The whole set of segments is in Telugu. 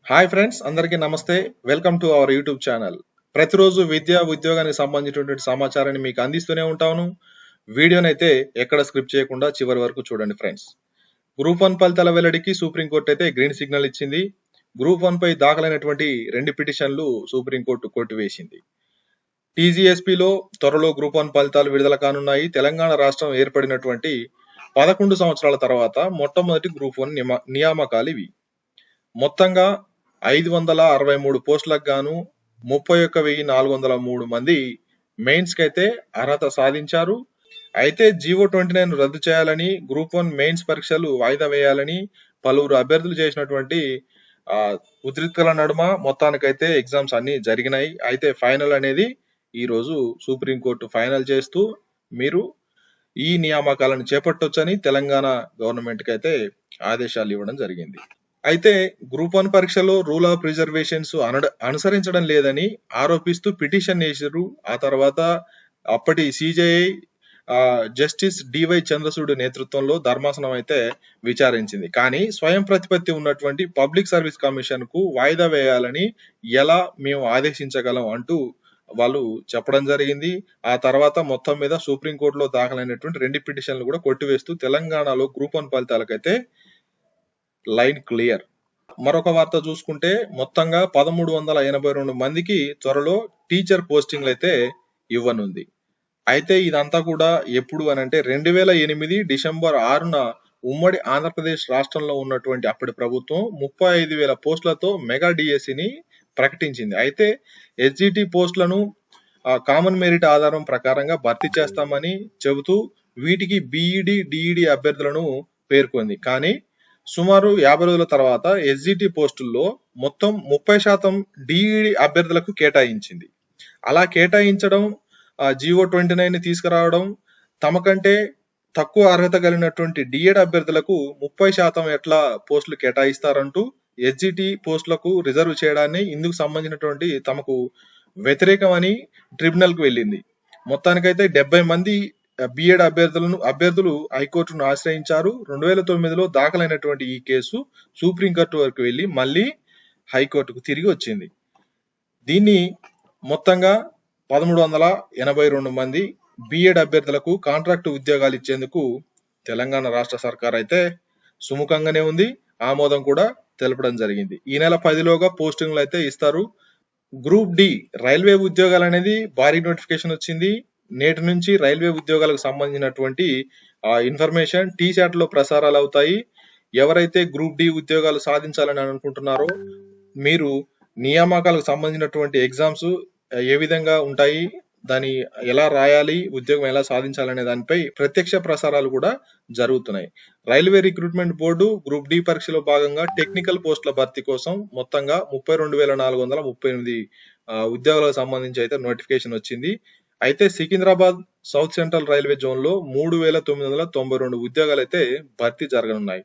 హాయ్ ఫ్రెండ్స్, అందరికీ నమస్తే. Welcome to our YouTube channel. ప్రతిరోజు విద్యా ఉద్యోగానికి సంబంధించినటువంటి సమాచారాన్ని మీకు అందిస్తూనే ఉంటాను. వీడియోనైతే ఎక్కడ స్క్రిప్ట్ చేయకుండా చివరి వరకు చూడండి ఫ్రెండ్స్. గ్రూప్ 1 ఫలితాల వెల్లడికి సుప్రీంకోర్టు అయితే గ్రీన్ సిగ్నల్ ఇచ్చింది. గ్రూప్ 1 పై దాఖలైనటువంటి 2 పిటిషన్లు సుప్రీంకోర్టు కొట్టివేసింది. టీజీఎస్పీలో త్వరలో గ్రూప్ 1 ఫలితాలు విడుదల కానున్నాయి. తెలంగాణ రాష్ట్రం ఏర్పడినటువంటి 11 సంవత్సరాల తర్వాత మొట్టమొదటి గ్రూప్ 1 నియామకాలు ఇవి. మొత్తంగా 563 పోస్టులకు గాను 31,403 మంది మెయిన్స్ కి అయితే అర్హత సాధించారు. అయితే జీవో 29 రద్దు చేయాలని, గ్రూప్ 1 మెయిన్స్ పరీక్షలు వాయిదా వేయాలని పలువురు అభ్యర్థులు చేసినటువంటి ఉద్రిక్తల నడుమ మొత్తానికైతే ఎగ్జామ్స్ అన్ని జరిగినాయి. అయితే ఫైనల్ అనేది ఈ రోజు సుప్రీంకోర్టు ఫైనల్ చేస్తూ మీరు ఈ నియామకాలను చేపట్టొచ్చని తెలంగాణ గవర్నమెంట్ కి అయితే ఆదేశాలు ఇవ్వడం జరిగింది. అయితే గ్రూప్ 1 పరీక్షలో రూల్ ఆఫ్ రిజర్వేషన్స్ అనుసరించడం లేదని ఆరోపిస్తూ పిటిషన్ వేసారు. ఆ తర్వాత అప్పటి సిజేఐ జస్టిస్ డివై చంద్రచూడ్ నేతృత్వంలో ధర్మాసనం అయితే విచారించింది. కానీ స్వయం ప్రతిపత్తి ఉన్నటువంటి పబ్లిక్ సర్వీస్ కమిషన్ కు వాయిదా వేయాలని ఎలా మేము ఆదేశించగలం అంటూ వాళ్ళు చెప్పడం జరిగింది. ఆ తర్వాత మొత్తం మీద సుప్రీంకోర్టులో దాఖలైనటువంటి 2 పిటిషన్లు కూడా కొట్టివేస్తూ తెలంగాణలో గ్రూప్ 1 ఫలితాలకైతే లైన్ క్లియర్. మరొక వార్త చూసుకుంటే మొత్తంగా 1382 మందికి త్వరలో టీచర్ పోస్టింగ్లు అయితే ఇవ్వనుంది. అయితే ఇదంతా కూడా ఎప్పుడు అనంటే 2008 డిసెంబర్ 6న ఉమ్మడి ఆంధ్రప్రదేశ్ రాష్ట్రంలో ఉన్నటువంటి అప్పటి ప్రభుత్వం 35,000 పోస్టులతో మెగా డిఎస్సిని ప్రకటించింది. అయితే ఎస్జిటి పోస్టులను కామన్ మెరిట్ ఆధారం ప్రకారంగా భర్తీ చేస్తామని చెబుతూ వీటికి బిఈడి డిఈడి అభ్యర్థులను పేర్కొంది. కానీ సుమారు 50 రోజుల తర్వాత ఎస్జిటి పోస్టుల్లో మొత్తం 30% డిఈడి అభ్యర్థులకు కేటాయించింది. అలా కేటాయించడం, జీవో 29 తీసుకురావడం, తమకంటే తక్కువ అర్హత కలిగినటువంటి డిఎడ్ అభ్యర్థులకు 30% ఎట్లా పోస్టులు కేటాయిస్తారంటూ ఎస్జిటి పోస్టులకు రిజర్వ్ చేయడాన్ని ఇందుకు సంబంధించినటువంటి తమకు వ్యతిరేకమని ట్రిబ్యునల్ కు వెళ్ళింది. మొత్తానికైతే 70 మంది బిఎడ్ అభ్యర్థులు హైకోర్టును ఆశ్రయించారు. 2009లో దాఖలైనటువంటి ఈ కేసు సుప్రీంకోర్టు వరకు వెళ్లి మళ్ళీ హైకోర్టుకు తిరిగి వచ్చింది. దీన్ని మొత్తంగా 1382 మంది బిఎడ్ అభ్యర్థులకు కాంట్రాక్ట్ ఉద్యోగాలు ఇచ్చేందుకు తెలంగాణ రాష్ట్ర సర్కార్ అయితే సుముఖంగానే ఉంది. ఆమోదం కూడా తెలపడం జరిగింది. ఈ నెల 10లోగా పోస్టింగ్లు అయితే ఇస్తారు. గ్రూప్ డి రైల్వే ఉద్యోగాలు అనేది భారీ నోటిఫికేషన్ వచ్చింది. నేటి నుంచి రైల్వే ఉద్యోగాలకు సంబంధించినటువంటి ఇన్ఫర్మేషన్ టీశాట్ లో ప్రసారాలు అవుతాయి. ఎవరైతే గ్రూప్ డి ఉద్యోగాలు సాధించాలని అనుకుంటున్నారో మీరు నియామకాలకు సంబంధించినటువంటి ఎగ్జామ్స్ ఏ విధంగా ఉంటాయి, దాని ఎలా రాయాలి, ఉద్యోగం ఎలా సాధించాలనే దానిపై ప్రత్యక్ష ప్రసారాలు కూడా జరుగుతున్నాయి. Railway recruitment board group D పరీక్షలో భాగంగా టెక్నికల్ పోస్టుల భర్తీ కోసం మొత్తంగా 32,438 ఉద్యోగాలకు సంబంధించి అయితే నోటిఫికేషన్ వచ్చింది. అయితే Secunderabad south central railway zone లో 3,992 ఉద్యోగాలు అయితే భర్తీ జరగనున్నాయి.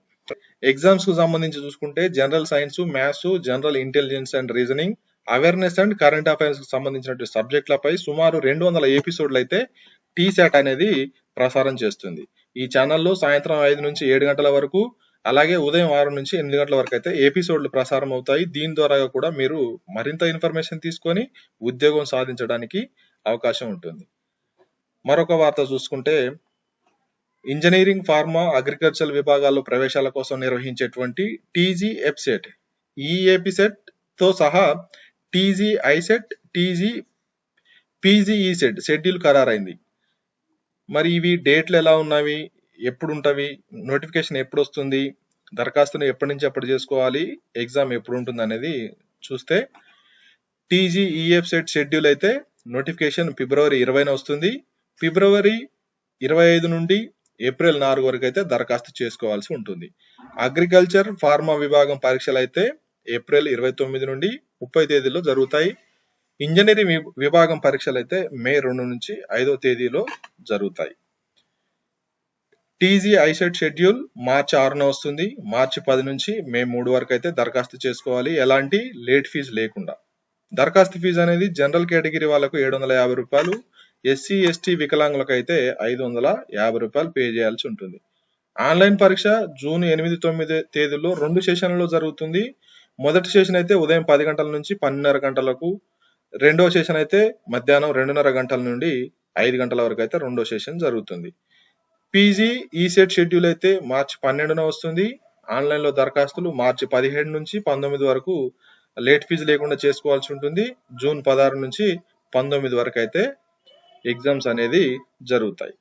ఎగ్జామ్స్ కు సంబంధించి చూసుకుంటే general science, maths, general intelligence and reasoning, awareness and current affairs కు సంబంధించిన సబ్జెక్టులపై సుమారు 200 ఎపిసోడ్లు అయితే టీశాట్ అనేది ప్రసారం చేస్తుంది. ఈ ఛానల్లో సాయంత్రం 5 నుంచి 7 గంటల వరకు, అలాగే ఉదయం 6 నుంచి 8 గంటల వరకు అయితే ఎపిసోడ్లు ప్రసారం అవుతాయి. దీని ద్వారా కూడా మీరు మరింత ఇన్ఫర్మేషన్ తీసుకొని ఉద్యోగం సాధించడానికి అవకాశం ఉంటుంది. మరొక వార్త చూసుకుంటే ఇంజనీరింగ్, ఫార్మా, అగ్రికల్చర్ విభాగాల్లో ప్రవేశాల కోసం నిర్వహించేటువంటి టీజీ ఎప్సెట్, ఈ ఎపిసెట్ తో సహా TG ICET, TG PGECET schedule ఖరారైంది. మరి ఇవి డేట్లు ఎలా ఉన్నవి, ఎప్పుడు ఉంటవి, నోటిఫికేషన్ ఎప్పుడు వస్తుంది, దరఖాస్తును ఎప్పటి నుంచి ఎప్పుడు చేసుకోవాలి, ఎగ్జామ్ ఎప్పుడు ఉంటుంది అనేది చూస్తే టీజీఈఎఫ్ సెట్ షెడ్యూల్ అయితే నోటిఫికేషన్ ఫిబ్రవరి 20న వస్తుంది. ఫిబ్రవరి 25 నుండి ఏప్రిల్ 4 వరకు అయితే దరఖాస్తు చేసుకోవాల్సి ఉంటుంది. అగ్రికల్చర్, ఫార్మా విభాగం పరీక్షలు అయితే ఏప్రిల్ 29 నుండి 30 తేదీలో జరుగుతాయి. ఇంజనీరింగ్ విభాగం పరీక్షలు అయితే మే 2 నుంచి 5వ తేదీలో జరుగుతాయి. టీజీ ఐసెట్ షెడ్యూల్ మార్చి 6న వస్తుంది. మార్చి 10 నుంచి మే 3 వరకు అయితే దరఖాస్తు చేసుకోవాలి, ఎలాంటి లేట్ ఫీజు లేకుండా. దరఖాస్తు ఫీజు అనేది జనరల్ కేటగిరీ వాళ్ళకు 750 రూపాయలు, ఎస్సీ ఎస్టీ వికలాంగులకు అయితే 550 రూపాయలు పే చేయాల్సి ఉంటుంది. ఆన్లైన్ పరీక్ష జూన్ 8, 9 తేదీల్లో 2 సెషన్లలో జరుగుతుంది. మొదటి సెషన్ అయితే ఉదయం 10 గంటల నుంచి 12:30 గంటలకు, రెండో సెషన్ అయితే మధ్యాహ్నం 2:30 గంటల నుండి 5 గంటల వరకు అయితే రెండో సెషన్ జరుగుతుంది. పీజీ ఈసెట్ షెడ్యూల్ అయితే మార్చి 12న వస్తుంది. ఆన్లైన్లో దరఖాస్తులు మార్చి 17 నుంచి 19 వరకు లేట్ ఫీజు లేకుండా చేసుకోవాల్సి ఉంటుంది. జూన్ 16 నుంచి 19 వరకు అయితే ఎగ్జామ్స్ అనేది జరుగుతాయి.